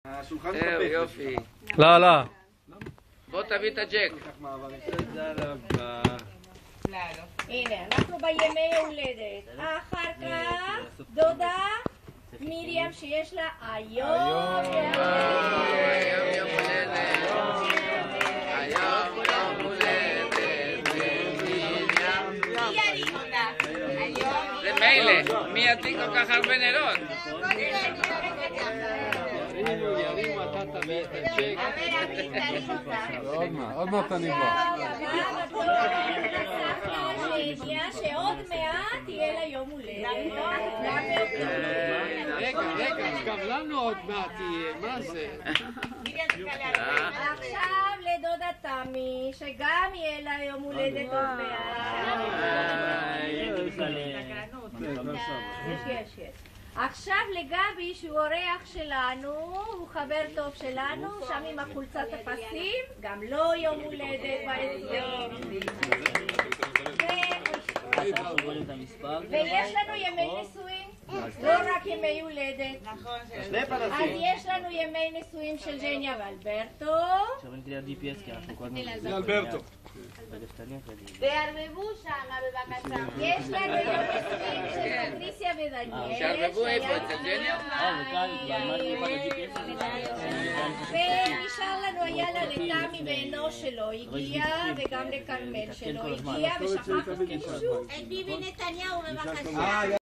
זהו, יופי. לא, לא. בוא תביא את הג'ק. תודה רבה. הנה, אנחנו בימי הולדת. אחר כך, דודה מרים שיש לה היום היום יום הולדת. היום יום הולדת. מי ירים אותה? זה מילא, מי ידליק כל כך הרבה נרות? ירימו, אתה תביא את הג'ק. עוד מעט אני בא. שעוד מעט יהיה לה יום הולדת. רגע, גם לנו עוד מעט יהיה, מה זה? עכשיו לדודה תמי, שגם יהיה לה יום הולדת עוד מעט. יש. עכשיו לגבי שהוא אורח שלנו, הוא חבר טוב שלנו, שם עם החולצת הפסים, גם לו יום הולדת ב-20. ויש לנו ימי נישואים, לא רק ימי הולדת. אז יש לנו ימי נישואים של ג'ניה ואלברטו. זה אלברטו. וערבבו שמה בבקשה. יש לנו יום נישואים של פטריסיה ודניאל. שערבבו איפה? אצל ג'ניה? ונשאר לנו היה לה לתמי ואנו שלו הגיע, וגם לכרמל שלו הגיע, ושכחנו שוב. את ביבי נתניהו בבקשה.